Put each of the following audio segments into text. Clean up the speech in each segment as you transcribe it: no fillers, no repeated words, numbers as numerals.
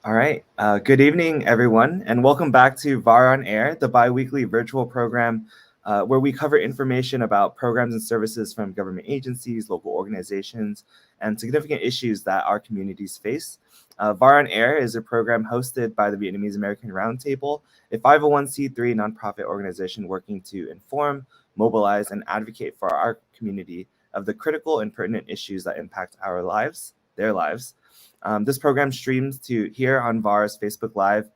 All right. Good evening, everyone, and welcome back to VAR on Air, the biweekly virtual program where we cover information about programs and services from government agencies, local organizations, and significant issues that our communities face. VAR on Air is a program hosted by the Vietnamese American Roundtable, a 501c3 nonprofit organization working to inform, mobilize, and advocate for our community of the critical and pertinent issues that impact our lives, their lives. This program streams to here on VAR's Facebook Live,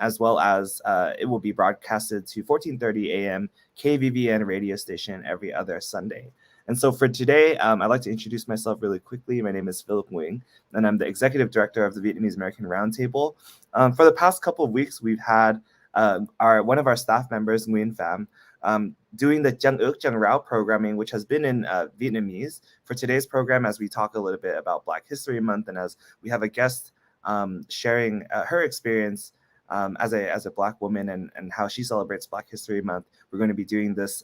as well as it will be broadcasted to 14:30 a.m. KVVN radio station every other Sunday. And so for today, I'd like to introduce myself really quickly. My name is Philip Nguyen, and I'm the executive director of the Vietnamese American Roundtable. For the past couple of weeks, we've had one of our staff members, Nguyen Pham, doing the Chẳng ước Chẳng Rao programming, which has been in Vietnamese. For today's program, as we talk a little bit about Black History Month, and as we have a guest sharing her experience as a Black woman and how she celebrates Black History Month, we're going to be doing this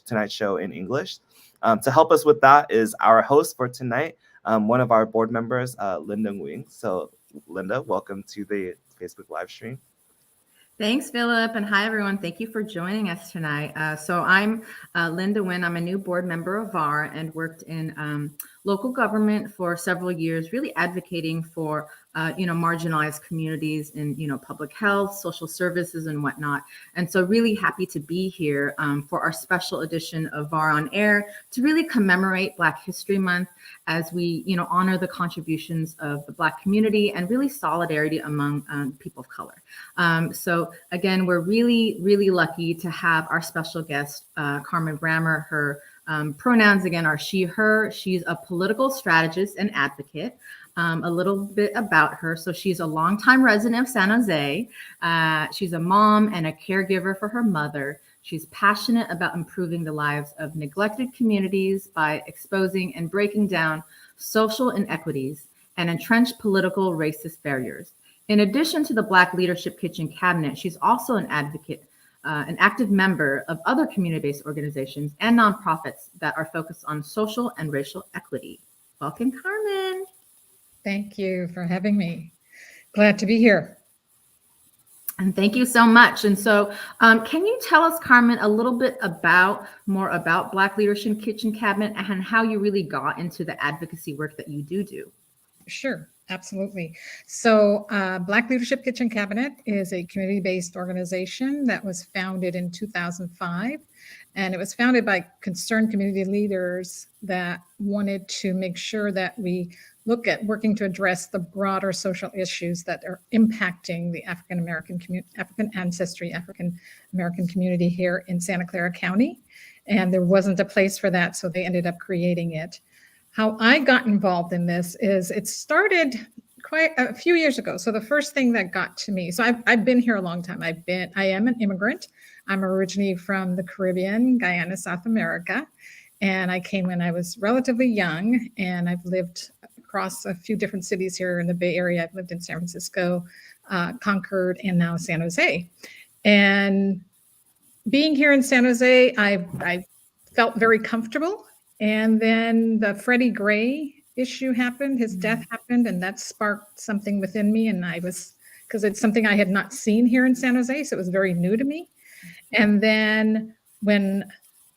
tonight's show in English. To help us with that is our host for tonight, one of our board members, Linda Nguyen. So, Linda, welcome to the Facebook live stream. Thanks, Philip, and hi, everyone. Thank you for joining us tonight. So I'm Linda Nguyen. I'm a new board member of VAR and worked in local government for several years, really advocating for marginalized communities in public health, social services, and whatnot. And so really happy to be here for our special edition of VAR on Air to really commemorate Black History Month as we honor the contributions of the Black community and really solidarity among people of color. So again, we're really, really lucky to have our special guest, Carmen Brammer. Her pronouns again are she, her. She's a political strategist and advocate. A little bit about her. So she's a longtime resident of San Jose. She's a mom and a caregiver for her mother. She's passionate about improving the lives of neglected communities by exposing and breaking down social inequities and entrenched political racist barriers. In addition to the Black Leadership Kitchen Cabinet, she's also an advocate, an active member of other community-based organizations and nonprofits that are focused on social and racial equity. Welcome, Carmen. Thank you for having me. Glad to be here. And thank you so much. And so can you tell us, Carmen, a little bit more about Black Leadership Kitchen Cabinet and how you really got into the advocacy work that you do? Sure, absolutely. So Black Leadership Kitchen Cabinet is a community-based organization that was founded in 2005. And it was founded by concerned community leaders that wanted to make sure that we look at working to address the broader social issues that are impacting the African American community here in Santa Clara County. And there wasn't a place for that, so they ended up creating it. How I got involved in this is it started quite a few years ago. So the first thing that got to me, so I've been here a long time. I am an immigrant. I'm originally from the Caribbean, Guyana, South America. And I came when I was relatively young, and I've lived across a few different cities here in the Bay Area. I've lived in San Francisco, Concord, and now San Jose. And being here in San Jose, I felt very comfortable. And then the Freddie Gray issue happened, his death happened, and that sparked something within me. And because it's something I had not seen here in San Jose, so it was very new to me. And then when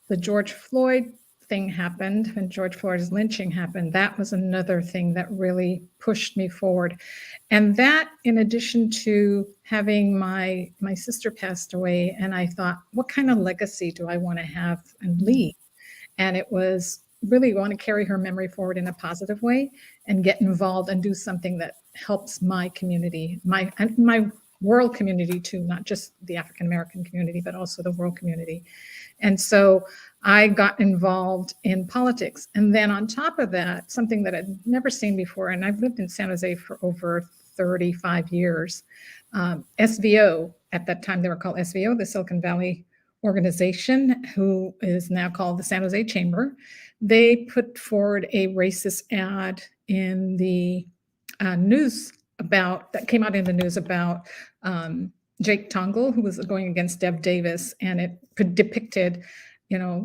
the George Floyd thing happened, when George Floyd's lynching happened, that was another thing that really pushed me forward. And that, in addition to having my sister passed away, and I thought, what kind of legacy do I want to have and leave? And it was really want to carry her memory forward in a positive way and get involved and do something that helps my community, my world community too, not just the African American community, but also the world community. And so I got involved in politics. And then on top of that, something that I'd never seen before, and I've lived in San Jose for over 35 years, SVO, at that time they were called SVO, the Silicon Valley Organization, who is now called the San Jose Chamber. They put forward a racist ad in the news that came out in the news about Jake Tongle, who was going against Deb Davis, and it depicted,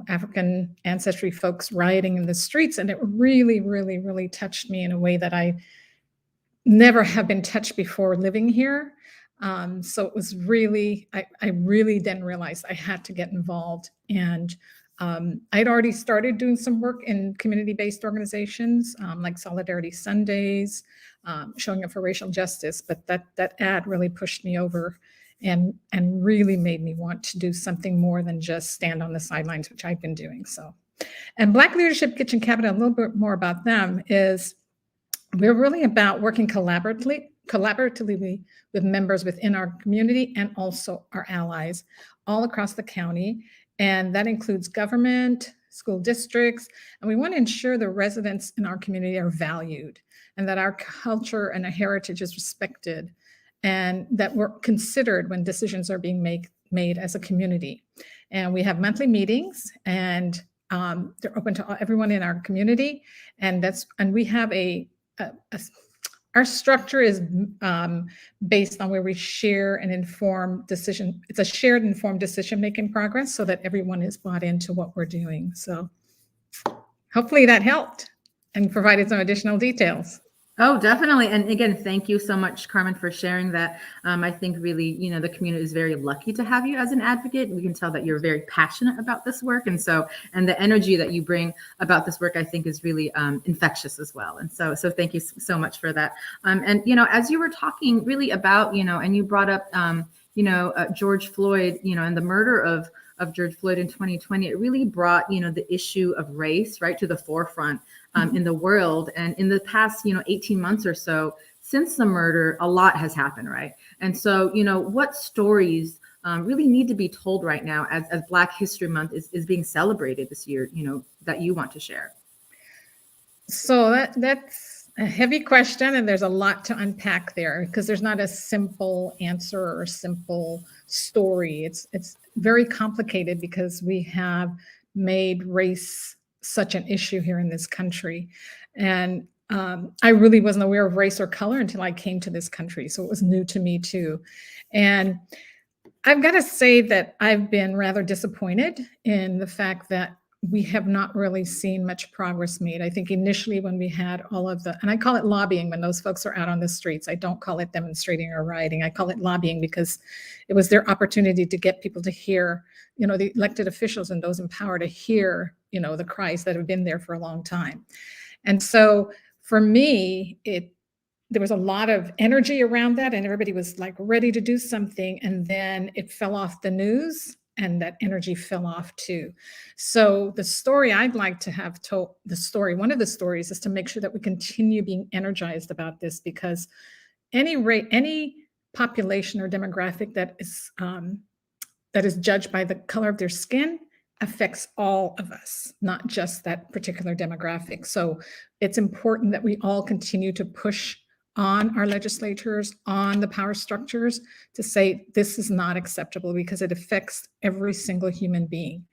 African ancestry folks rioting in the streets, and it really, really, really touched me in a way that I never have been touched before living here. So it was really, I really then realized I had to get involved. And I'd already started doing some work in community-based organizations like Solidarity Sundays, showing up for racial justice. But that ad really pushed me over and really made me want to do something more than just stand on the sidelines, which I've been doing. So, and Black Leadership Kitchen Cabinet, a little bit more about them is we're really about working collaboratively with members within our community and also our allies all across the county. And that includes government, school districts, and we want to ensure the residents in our community are valued and that our culture and our heritage is respected and that we're considered when decisions are being made as a community. And we have monthly meetings and they're open to everyone in our community. And we have our structure is based on where we share and inform decision. It's a shared informed decision-making progress so that everyone is bought into what we're doing. So hopefully that helped and provided some additional details. Oh, definitely. And again, thank you so much, Carmen, for sharing that. I think really, the community is very lucky to have you as an advocate. We can tell that you're very passionate about this work. And the energy that you bring about this work, I think is really infectious as well. And so thank you so much for that. And, as you were talking really about, and you brought up, George Floyd, and the murder of George Floyd in 2020, it really brought, the issue of race right to the forefront in the world. And in the past, 18 months or so since the murder, a lot has happened, right? And so, what stories really need to be told right now as Black History Month is being celebrated this year, that you want to share? So that's a heavy question, and there's a lot to unpack there because there's not a simple answer or a simple story. It's very complicated because we have made race such an issue here in this country. And I really wasn't aware of race or color until I came to this country. So it was new to me too. And I've got to say that I've been rather disappointed in the fact that we have not really seen much progress made. I think initially when we had all of and I call it lobbying when those folks are out on the streets. I don't call it demonstrating or rioting. I call it lobbying because it was their opportunity to get people to hear, the elected officials and those in power to hear, the cries that have been there for a long time. And so for me, there was a lot of energy around that and everybody was like ready to do something. And then it fell off the news and that energy fell off too. So the story I'd like to have told, one of the stories is to make sure that we continue being energized about this because any population or demographic that is judged by the color of their skin affects all of us, not just that particular demographic. So it's important that we all continue to push on our legislatures, on the power structures to say this is not acceptable because it affects every single human being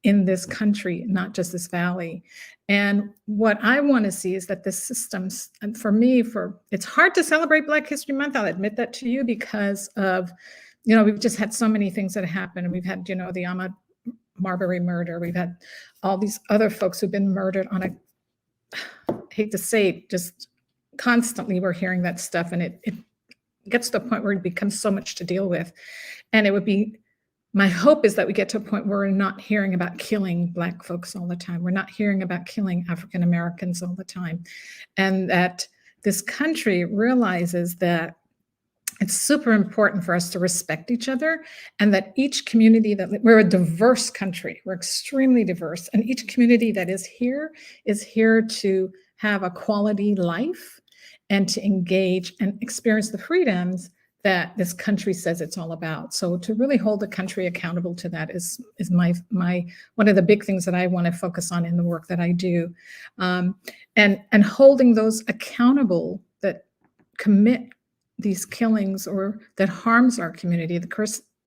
in this country, not just this valley. And what I want to see is that the systems, and for me, it's hard to celebrate Black History Month, I'll admit that to you, because of, we've just had so many things that happen. We've had, the Ahmaud Marbury murder. We've had all these other folks who've been murdered on I hate to say it, just constantly we're hearing that stuff and it gets to a point where it becomes so much to deal with. And it would be, my hope is that we get to a point where we're not hearing about killing Black folks all the time. We're not hearing about killing African Americans all the time. And that this country realizes that it's super important for us to respect each other and that each community we're a diverse country, we're extremely diverse. And each community that is here to have a quality life and to engage and experience the freedoms that this country says it's all about. So to really hold the country accountable to that is my one of the big things that I want to focus on in the work that I do. And holding those accountable that commit these killings or that harms our community,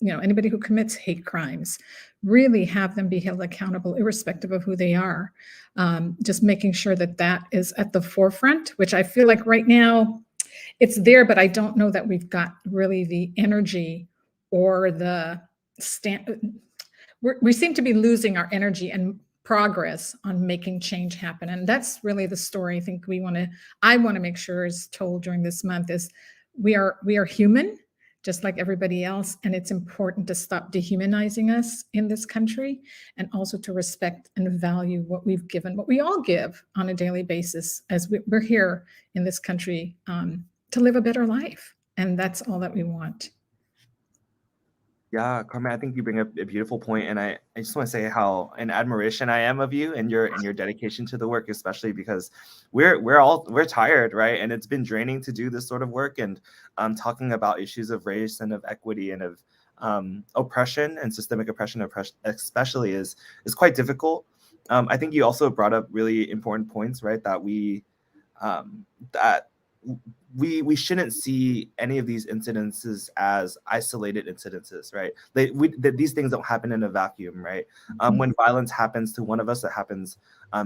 anybody who commits hate crimes, really have them be held accountable irrespective of who they are. Just making sure that is at the forefront, which I feel like right now it's there, but I don't know that we've got really the energy or the we seem to be losing our energy and progress on making change happen. And that's really the story I think I want to make sure is told during this month is we are human, just like everybody else. And it's important to stop dehumanizing us in this country, and also to respect and value what we've given, what we all give on a daily basis as we're here in this country to live a better life. And that's all that we want. Yeah, Carmen, I think you bring up a beautiful point, and I just want to say how in admiration I am of you and your dedication to the work, especially because we're tired, right? And it's been draining to do this sort of work, and talking about issues of race and of equity and of oppression and systemic oppression, especially is quite difficult. I think you also brought up really important points, right? That we shouldn't see any of these incidences as isolated incidences, right? These things don't happen in a vacuum, right? When violence happens to one of us, it happens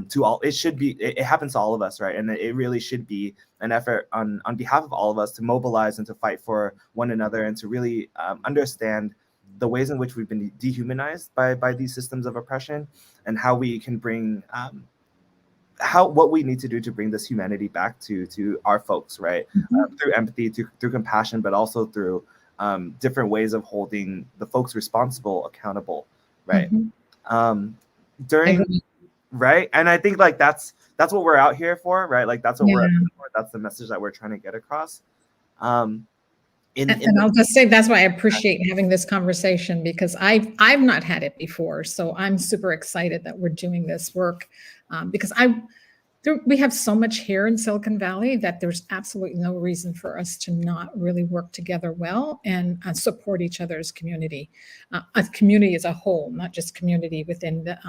to all. It happens to all of us, right? And it really should be an effort on behalf of all of us to mobilize and to fight for one another, and to really understand the ways in which we've been dehumanized by these systems of oppression, and how we can bring what we need to do to bring this humanity back to our folks, right? Through empathy, through compassion, but also through different ways of holding the folks responsible accountable, right? Right, and I think like that's what we're out here for, right? Like that's what we're out here for. That's the message that we're trying to get across. And I'll just say that's why I appreciate having this conversation, because I've not had it before. So I'm super excited that we're doing this work, because we have so much here in Silicon Valley that there's absolutely no reason for us to not really work together well and support each other's community, a community as a whole, not just community within the,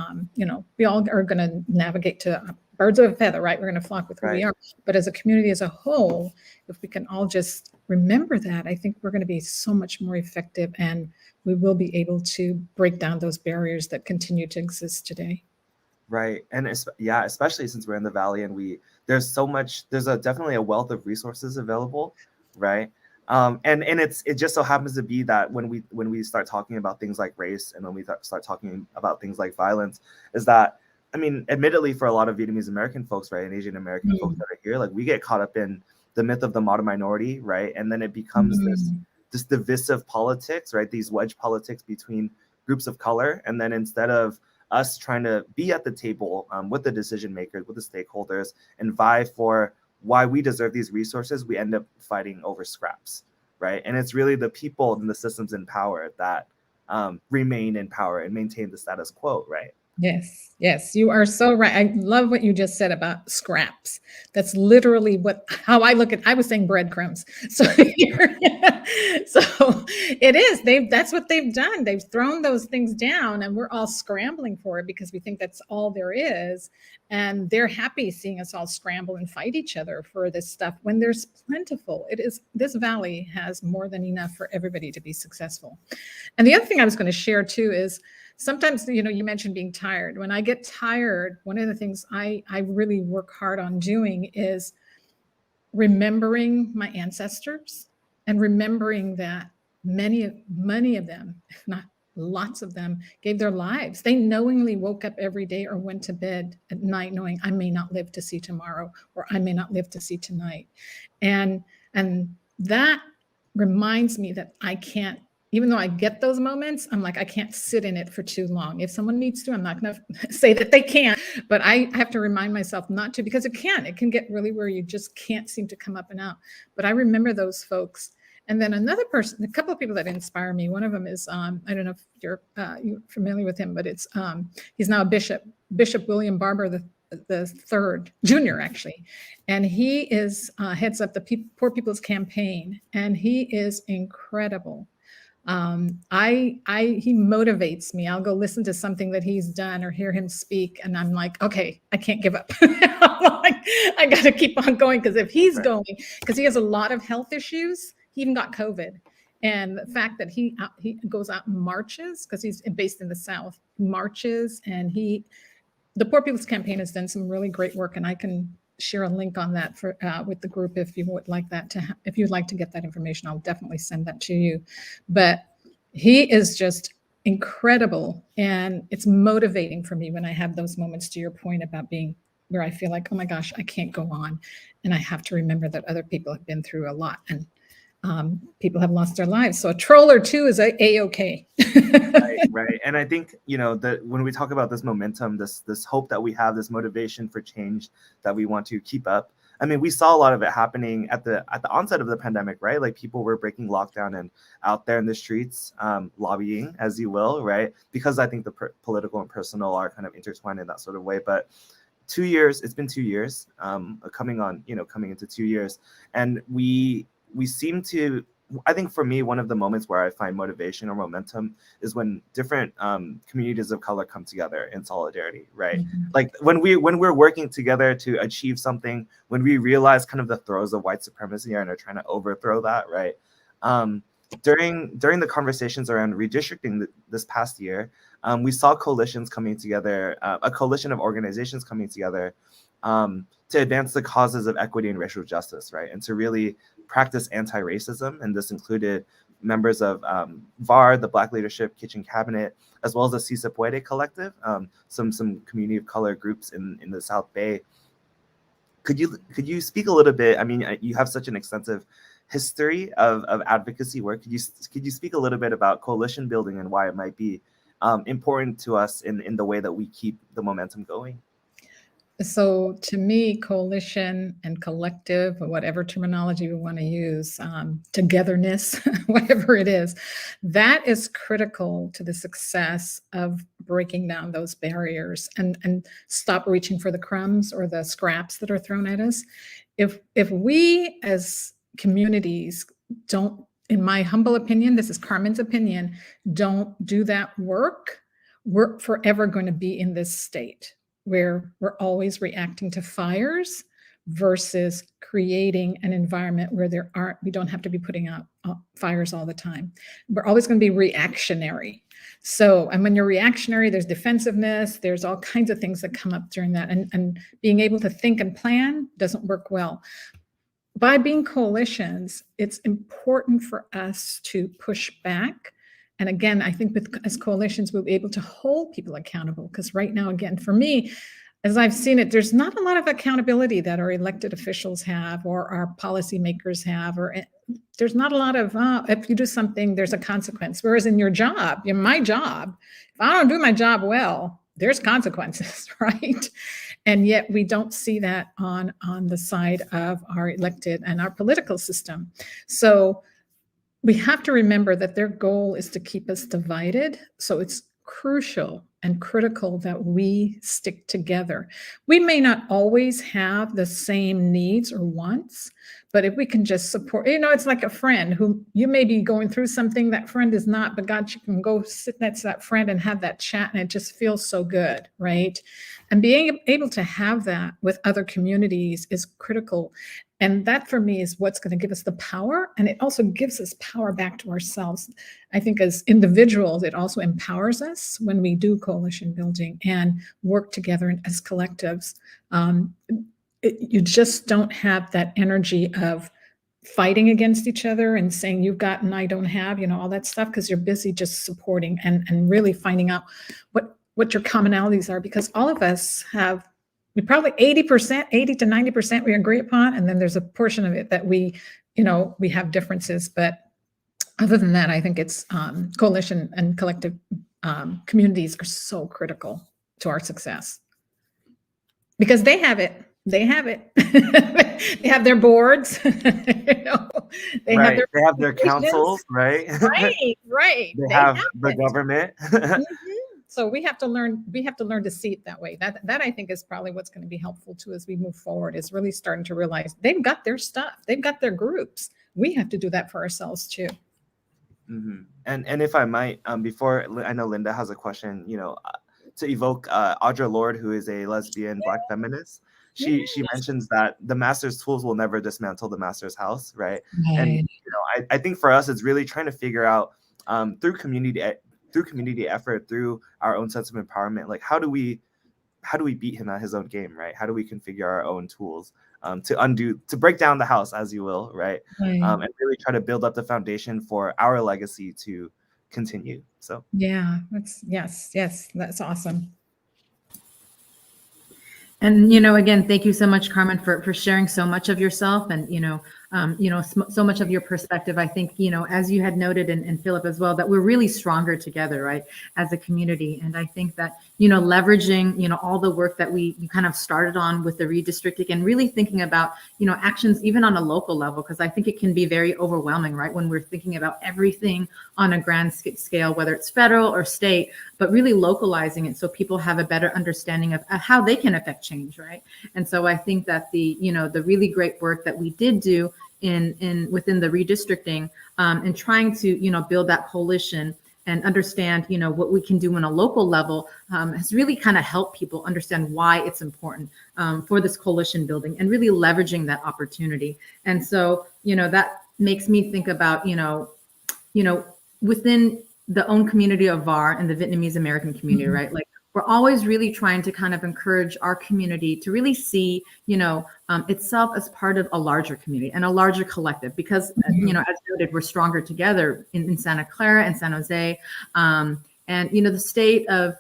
we all are going to navigate to birds of a feather, right? We're going to flock with who we are. But as a community as a whole, if we can all just remember that, I think we're going to be so much more effective, and we will be able to break down those barriers that continue to exist today. Right. And especially since we're in the Valley, and there's definitely a wealth of resources available, right? And it just so happens to be that when we start talking about things like race, and when we start talking about things like violence, is that, I mean, admittedly, for a lot of Vietnamese American folks, right, and Asian American folks that are here, like we get caught up in the myth of the model minority, right? And then it becomes this divisive politics, right? These wedge politics between groups of color. And then instead of us trying to be at the table with the decision makers, with the stakeholders, and vie for why we deserve these resources, we end up fighting over scraps, right? And it's really the people and the systems in power that remain in power and maintain the status quo, right? Yes, you are so right. I love what you just said about scraps. That's literally how I look at. I was saying breadcrumbs. So, so it is. That's what they've done. They've thrown those things down, and we're all scrambling for it because we think that's all there is. And they're happy seeing us all scramble and fight each other for this stuff when there's plentiful. This valley has more than enough for everybody to be successful. And the other thing I was going to share too is, sometimes, you mentioned being tired. When I get tired, one of the things I really work hard on doing is remembering my ancestors, and remembering that many of them, if not lots of them, gave their lives. They knowingly woke up every day or went to bed at night knowing I may not live to see tomorrow, or I may not live to see tonight. And that reminds me that I can't, even though I get those moments, I'm like, I can't sit in it for too long. If someone needs to, I'm not going to say that they can't, but I have to remind myself not to, because it can get really where you just can't seem to come up and out. But I remember those folks. And then another person, a couple of people that inspire me. One of them is, I don't know if you're familiar with him, but he's now a bishop, Bishop William Barber the third, junior actually, and he is heads up the Poor People's Campaign, and he is incredible. He motivates me. I'll go listen to something that he's done or hear him speak, and I'm like, okay, I can't give up. I'm like, I got to keep on going, because if he's going, because he has a lot of health issues, he even got COVID. And the fact that he goes out and marches, because he's based in the South, marches, and the Poor People's Campaign has done some really great work, and I can share a link on that with the group if you would like if you'd like to get that information. I'll definitely send that to you. But he is just incredible. And it's motivating for me when I have those moments, to your point about being where I feel like, oh my gosh, I can't go on. And I have to remember that other people have been through a lot, and people have lost their lives. So a troll or two is a-okay. Right. And I think, that when we talk about this momentum, this hope that we have, this motivation for change that we want to keep up. I mean, we saw a lot of it happening at the onset of the pandemic, right? Like people were breaking lockdown and out there in the streets, lobbying, as you will, right? Because I think the political and personal are kind of intertwined in that sort of way. But 2 years, it's been 2 years, coming into 2 years, and we seem to. I think for me, one of the moments where I find motivation or momentum is when different communities of color come together in solidarity, right? Mm-hmm. Like when we're working together to achieve something, when we realize kind of the throes of white supremacy and are trying to overthrow that, right? During the conversations around redistricting this past year, we saw coalitions coming together, a coalition of organizations coming together to advance the causes of equity and racial justice, right? And to really practice anti-racism. And this included members of VAR, the Black Leadership Kitchen Cabinet, as well as the Si Se Puede Collective, some community of color groups in the South Bay. Could you speak a little bit? I mean, you have such an extensive history of advocacy work. Could you speak a little bit about coalition building and why it might be important to us in the way that we keep the momentum going? So to me, coalition and collective, or whatever terminology we want to use, togetherness, whatever it is, that is critical to the success of breaking down those barriers and stop reaching for the crumbs or the scraps that are thrown at us. If we as communities don't, in my humble opinion, this is Carmen's opinion, don't do that work, we're forever going to be in this state where we're always reacting to fires versus creating an environment where we don't have to be putting out fires all the time. We're always going to be reactionary. So, and when you're reactionary, there's defensiveness, there's all kinds of things that come up during that. And being able to think and plan doesn't work well. By being coalitions, it's important for us to push back. And again, I think as coalitions, we'll be able to hold people accountable, because right now, again, for me, as I've seen it, there's not a lot of accountability that our elected officials have or our policymakers have, or there's not a lot of, if you do something, there's a consequence. Whereas in your job, in my job, if I don't do my job well, there's consequences, right? And yet we don't see that on the side of our elected and our political system. So we have to remember that their goal is to keep us divided. So it's crucial and critical that we stick together. We may not always have the same needs or wants, but if we can just support, it's like a friend who you may be going through something, that friend is not, but God, you can go sit next to that friend and have that chat, and it just feels so good, right? And being able to have that with other communities is critical. And that for me is what's going to give us the power. And it also gives us power back to ourselves. I think as individuals, it also empowers us when we do coalition building and work together as collectives. You just don't have that energy of fighting against each other and saying you've got and I don't have, all that stuff, because you're busy just supporting and really finding out what your commonalities are, because all of us have, we probably 80 to 90% we agree upon, and then there's a portion of it that we have differences. But other than that, I think it's coalition and collective communities are so critical to our success, because they have it. They have their boards. They have their councils, right? Right. They have the government. Mm-hmm. So we have to learn to see it that way. That I think is probably what's going to be helpful too as we move forward, is really starting to realize they've got their stuff. They've got their groups. We have to do that for ourselves too. Mm-hmm. And if I might, before, I know Linda has a question, to evoke Audre Lorde, who is a lesbian Black feminist. She mentions that the master's tools will never dismantle the master's house, right? And I think for us, it's really trying to figure out through community effort, through our own sense of empowerment, like how do we beat him at his own game, right? How do we configure our own tools to break down the house, as you will, right? And really try to build up the foundation for our legacy to continue. So Yeah, yes, that's awesome. And, again, thank you so much, Carmen, for sharing so much of yourself and, so much of your perspective. I think, as you had noted and Philip as well, that we're really stronger together, right, as a community. And I think that, leveraging, all the work that we kind of started on with the redistricting and really thinking about, actions even on a local level, because I think it can be very overwhelming, right, when we're thinking about everything on a grand scale, whether it's federal or state, but really localizing it so people have a better understanding of how they can affect change, right? And so I think that the really great work that we did do within the redistricting and trying to build that coalition and understand what we can do on a local level has really kind of helped people understand why it's important for this coalition building and really leveraging that opportunity. And so that makes me think about within the own community of VAR and the Vietnamese American community, right? Like we're always really trying to kind of encourage our community to really see, itself as part of a larger community and a larger collective, because, as noted, we're stronger together in Santa Clara and San Jose. And, the state of,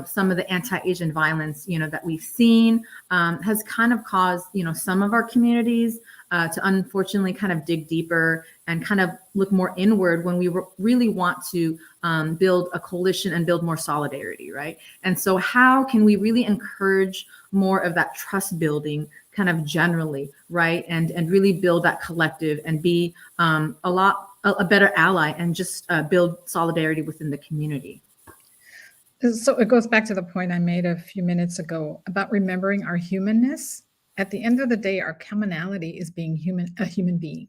some of the anti-Asian violence, that we've seen has kind of caused, some of our communities to unfortunately kind of dig deeper and kind of look more inward when we really want to build a coalition and build more solidarity, right? And so how can we really encourage more of that trust building kind of generally, right? And really build that collective and be a better ally and just build solidarity within the community. So it goes back to the point I made a few minutes ago about remembering our humanness. At the end of the day, our commonality is being a human being.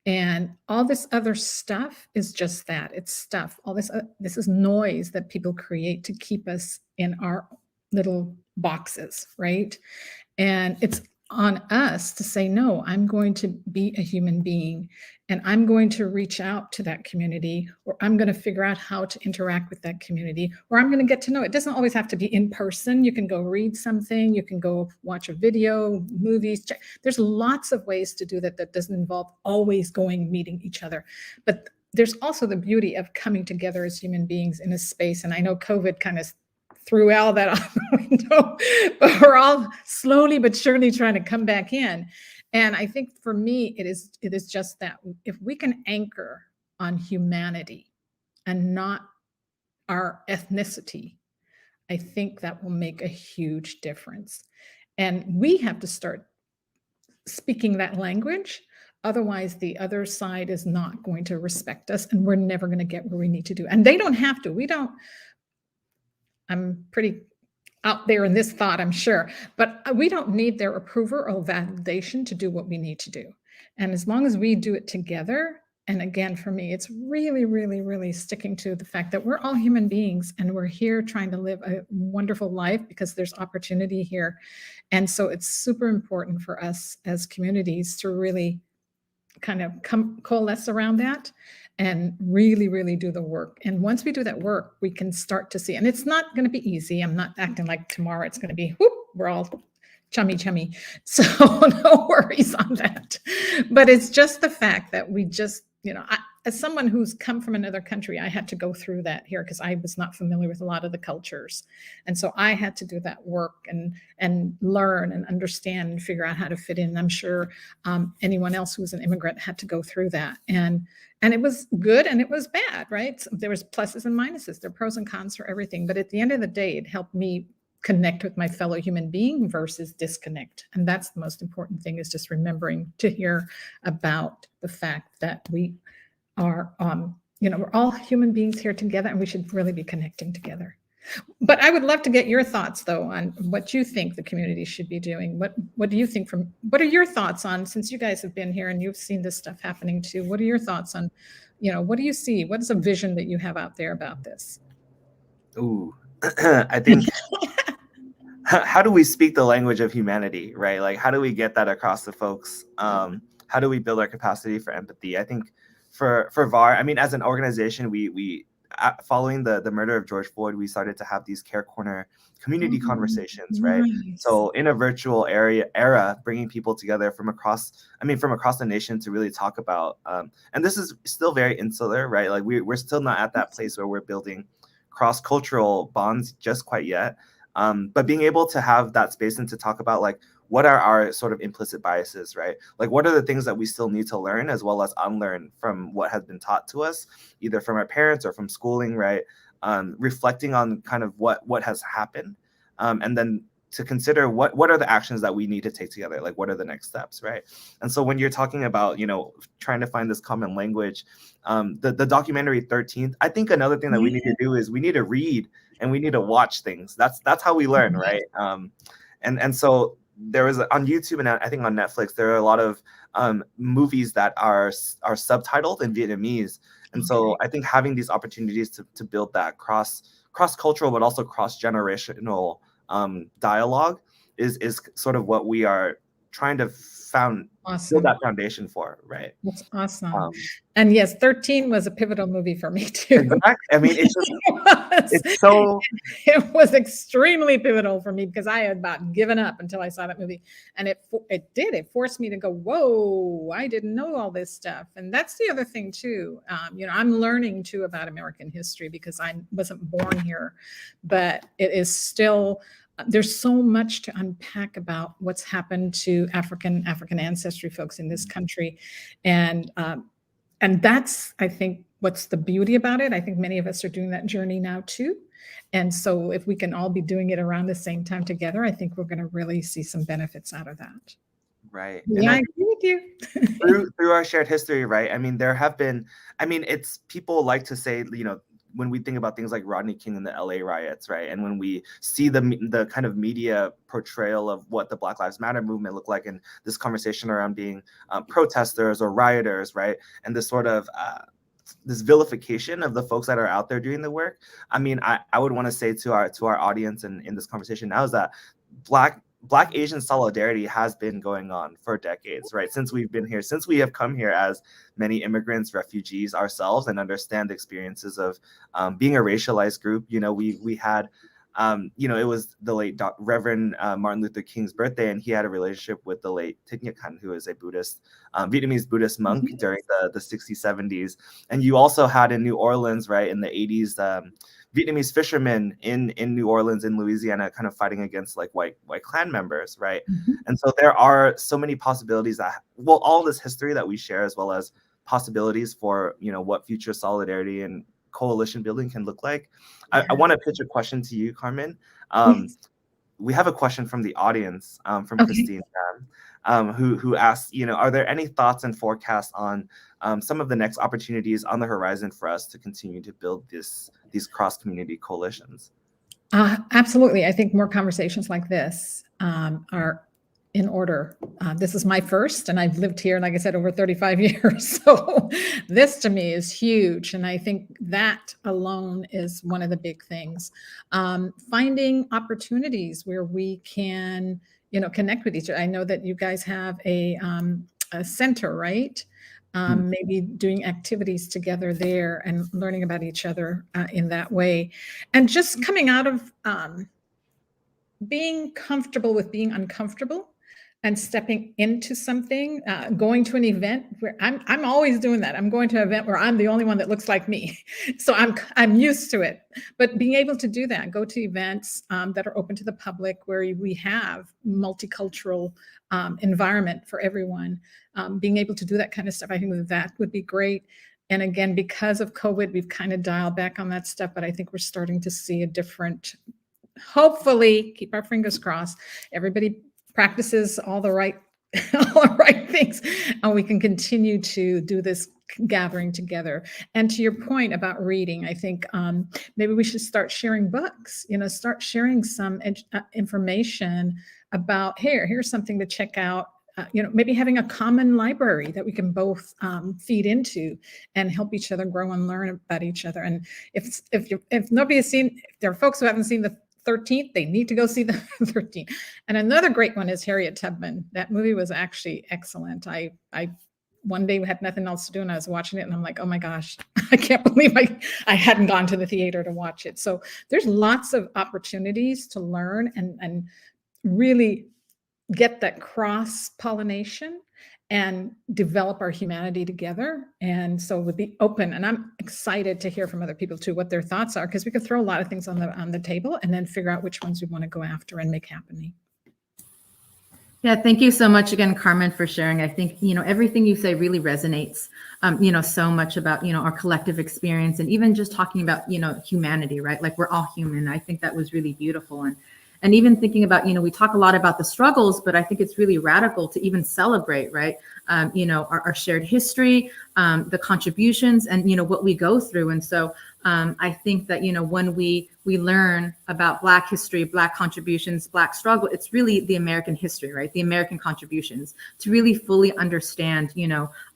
And all this other stuff is just that. It's stuff. All this is noise that people create to keep us in our little boxes, right? And it's on us to say, no, I'm going to be a human being and I'm going to reach out to that community, or I'm going to figure out how to interact with that community, or I'm going to get to know. It doesn't always have to be in person. You can go read something, you can go watch a video, movies. There's lots of ways to do that doesn't involve always going meeting each other. But there's also the beauty of coming together as human beings in a space. And I know COVID kind of threw all that out the window, but we're all slowly but surely trying to come back in. And I think for me, it is just that if we can anchor on humanity and not our ethnicity, I think that will make a huge difference. And we have to start speaking that language. Otherwise, the other side is not going to respect us, and we're never going to get where we need to do. And they don't have to. We don't. I'm pretty out there in this thought, I'm sure, but we don't need their approval or validation to do what we need to do. And as long as we do it together, and again, for me, it's really, really, really sticking to the fact that we're all human beings and we're here trying to live a wonderful life because there's opportunity here. And so it's super important for us as communities to really kind of coalesce around that and really, really do the work. And once we do that work, we can start to see, and it's not going to be easy. I'm not acting like tomorrow it's going to be, whoop, we're all chummy. So no worries on that. But it's just the fact that we just, as someone who's come from another country, I had to go through that here because I was not familiar with a lot of the cultures. And so I had to do that work and learn and understand and figure out how to fit in. I'm sure anyone else who was an immigrant had to go through that. And it was good and it was bad, right? So there was pluses and minuses. There are pros and cons for everything. But at the end of the day, it helped me connect with my fellow human being versus disconnect. And that's the most important thing, is just remembering to hear about the fact that we are, we're all human beings here together and we should really be connecting together. But I would love to get your thoughts, though, on what you think the community should be doing. What do you think what are your thoughts on, since you guys have been here and you've seen this stuff happening too, what are your thoughts on, what do you see? What is a vision that you have out there about this? Ooh, I think, how do we speak the language of humanity, right? Like, how do we get that across to folks? How do we build our capacity for empathy? I think for VAR, I mean, as an organization, we following the murder of George Floyd, we started to have these Care Corner community conversations, right? Nice. So in a virtual era, bringing people together from across the nation to really talk about, and this is still very insular, right? Like we're still not at that place where we're building cross-cultural bonds just quite yet. But being able to have that space and to talk about like, what are our sort of implicit biases, right? Like, what are the things that we still need to learn as well as unlearn from what has been taught to us, either from our parents or from schooling, right? Reflecting on kind of what has happened, and then to consider what are the actions that we need to take together, like what are the next steps, right? And so when you're talking about, trying to find this common language, the documentary 13th, I think another thing that we need to do is we need to read and we need to watch things. That's how we learn, right? And so there was on YouTube and I think on Netflix, there are a lot of movies that are subtitled in Vietnamese. And so I think having these opportunities to build that cross-cultural, but also cross-generational dialogue is sort of what we are trying to build that foundation for, right? That's awesome. And yes, 13 was a pivotal movie for me too. Exactly. I mean, it was extremely pivotal for me because I had about given up until I saw that movie. And it forced me to go, whoa, I didn't know all this stuff. And that's the other thing too. I'm learning too about American history because I wasn't born here, but it is still, there's so much to unpack about what's happened to African ancestry folks in this country. And that's, I think, what's the beauty about it. I think many of us are doing that journey now too. And so if we can all be doing it around the same time together, I think we're going to really see some benefits out of that. Right. Yeah, I agree with you. through our shared history, right? I mean, there have been, it's people like to say, when we think about things like Rodney King and the LA riots, right? And when we see the kind of media portrayal of what the Black Lives Matter movement looked like, and this conversation around being protesters or rioters, right? And this sort of this vilification of the folks that are out there doing the work. I mean, I would want to say to our audience and in this conversation now is that Black Asian solidarity has been going on for decades, right? Since we've been here, since we have come here as many immigrants, refugees ourselves, and understand the experiences of being a racialized group. We had, it was the late Reverend Martin Luther King's birthday, and he had a relationship with the late Thich Nhat Hanh, who is a Vietnamese Buddhist monk during the 60s, 70s. And you also had in New Orleans, right, in the 80s, Vietnamese fishermen in New Orleans, in Louisiana, kind of fighting against like white Klan members, right? And so there are so many possibilities all this history that we share, as well as possibilities for what future solidarity and coalition building can look like. I want to pitch a question to you, Carmen. We have a question from the audience from Christine, who asked, are there any thoughts and forecasts on some of the next opportunities on the horizon for us to continue to build these cross-community coalitions? Absolutely. I think more conversations like this are in order. This is my first, and I've lived here, like I said, over 35 years. So this to me is huge. And I think that alone is one of the big things. Finding opportunities where we can, connect with each other. I know that you guys have a center, right? Maybe doing activities together there and learning about each other in that way. And just coming out of being comfortable with being uncomfortable and stepping into something, going to an event where I'm always doing that. I'm going to an event where I'm the only one that looks like me. So I'm used to it, but being able to do that, go to events that are open to the public where we have multicultural environment for everyone, being able to do that kind of stuff, I think that would be great. And again, because of COVID, we've kind of dialed back on that stuff, but I think we're starting to see a different, hopefully, keep our fingers crossed, everybody practices all the right things, and we can continue to do this gathering together. And to your point about reading, I think maybe we should start sharing books, start sharing some information about, here's something to check out. Maybe having a common library that we can both feed into and help each other grow and learn about each other. And if nobody has seen, if there are folks who haven't seen the 13th, they need to go see the 13th. And another great one is Harriet Tubman. That movie was actually excellent. I one day we had nothing else to do and I was watching it and I'm like, oh my gosh, I can't believe I hadn't gone to the theater to watch it. So there's lots of opportunities to learn and really get that cross-pollination and develop our humanity together. And so we'll be open, and I'm excited to hear from other people too, what their thoughts are, because we could throw a lot of things on the table and then figure out which ones we want to go after and make happening. Yeah, thank you so much again, Carmen, for sharing. I think, everything you say really resonates, so much about, our collective experience, and even just talking about, humanity, right? Like, we're all human. I think that was really beautiful. And even thinking about, we talk a lot about the struggles, but I think it's really radical to even celebrate, right? Our shared history, the contributions, and, what we go through. And so I think that, when we learn about Black history, Black contributions, Black struggle, it's really the American history, right? The American contributions to really fully understand,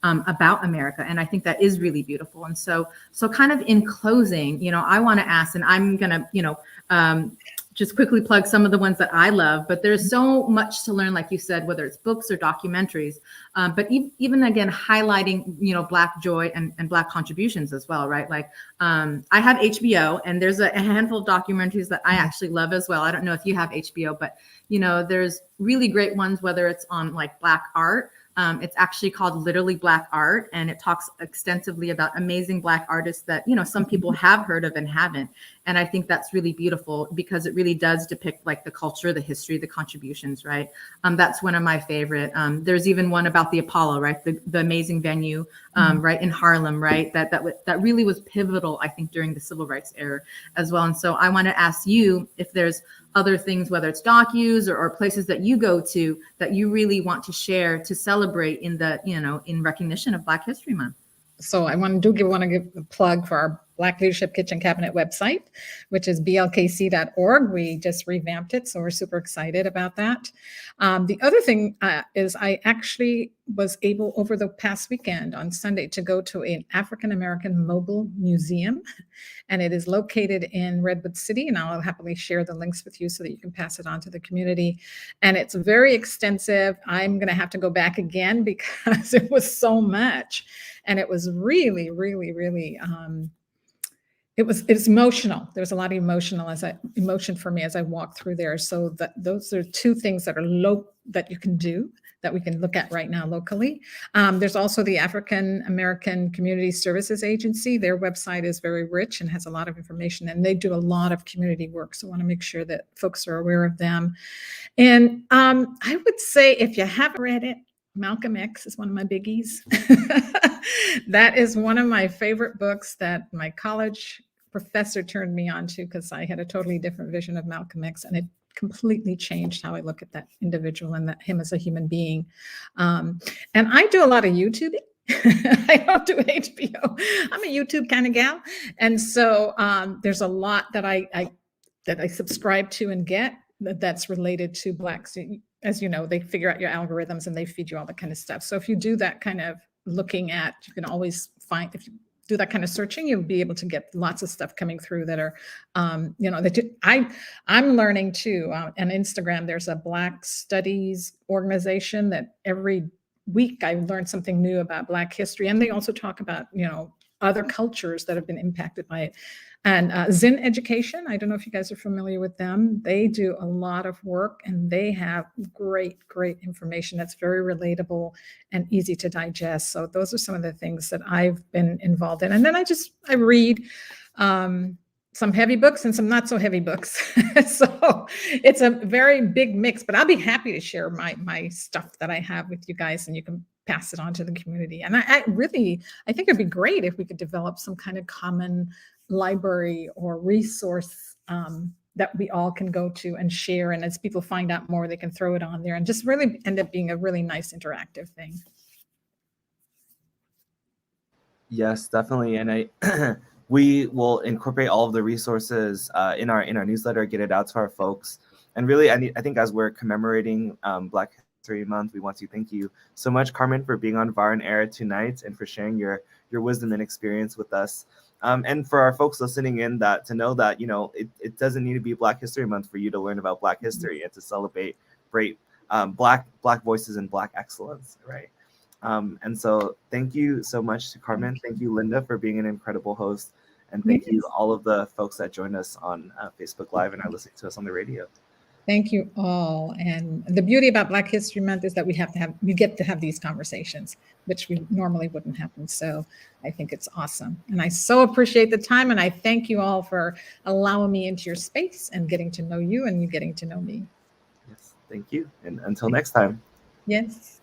about America. And I think that is really beautiful. And so kind of in closing, I want to ask, and I'm going to, just quickly plug some of the ones that I love, but there's so much to learn, like you said, whether it's books or documentaries, but even again, highlighting, Black joy and Black contributions as well, right? Like I have HBO, and there's a handful of documentaries that I actually love as well. I don't know if you have HBO, but there's really great ones, whether it's on like Black art. It's actually called Literally Black Art, and it talks extensively about amazing Black artists that, some people have heard of and haven't. And I think that's really beautiful because it really does depict like the culture, the history, the contributions, right? That's one of my favorite. There's even one about the Apollo, right? The amazing venue, right, in Harlem, right? That really was pivotal, I think, during the Civil Rights era as well. And so I want to ask you if there's other things, whether it's docus or places that you go to that you really want to share to celebrate in the, in recognition of Black History Month. So I want to give a plug for our Black Leadership Kitchen Cabinet website, which is blkc.org. We just revamped it, so we're super excited about that. The other thing is I actually was able over the past weekend on Sunday to go to an African-American mobile museum, and it is located in Redwood City, and I'll happily share the links with you so that you can pass it on to the community. And it's very extensive. I'm going to have to go back again because it was so much, and it was really, really, really it's emotional. There's a lot of emotion for me as I walk through there. So those are two things that are that you can do, that we can look at right now locally. There's also the African American Community Services Agency. Their website is very rich and has a lot of information, and they do a lot of community work. So I want to make sure that folks are aware of them. And I would say, if you haven't read it, Malcolm X is one of my biggies. That is one of my favorite books that my college professor turned me on to, because I had a totally different vision of Malcolm X, and it completely changed how I look at that individual and him as a human being. And I do a lot of YouTubing. I don't do HBO. I'm a YouTube kind of gal. And so there's a lot that I subscribe to and get that's related to Blacks. As you know, they figure out your algorithms and they feed you all that kind of stuff. So if you do that kind of looking at, you can always find, if you do that kind of searching, you'll be able to get lots of stuff coming through that are, I'm learning too. On Instagram, there's a Black Studies organization that every week I learn something new about Black history. And they also talk about, other cultures that have been impacted by it. And Zinn Education, I don't know if you guys are familiar with them. They do a lot of work, and they have great, great information that's very relatable and easy to digest. So those are some of the things that I've been involved in. And then I read some heavy books and some not so heavy books. So it's a very big mix, but I'll be happy to share my stuff that I have with you guys, and you can pass it on to the community. And I think it'd be great if we could develop some kind of common library or resource that we all can go to and share. And as people find out more, they can throw it on there and just really end up being a really nice interactive thing. Yes, definitely. And we will incorporate all of the resources in our newsletter, get it out to our folks. And really, I think as we're commemorating Black History Month, we want to thank you so much, Carmen, for being on VAR on Air tonight and for sharing your wisdom and experience with us. And for our folks listening in, to know that it doesn't need to be Black History Month for you to learn about Black history and to celebrate great Black voices and Black excellence, right? And so thank you so much to Carmen. Thank you, Linda, for being an incredible host. And thank Yes. you all of the folks that joined us on Facebook Live and are listening to us on the radio. Thank you all. And the beauty about Black History Month is that we get to have these conversations, which we normally wouldn't happen. So I think it's awesome. And I so appreciate the time. And I thank you all for allowing me into your space and getting to know you and you getting to know me. Yes, thank you. And until next time. Yes.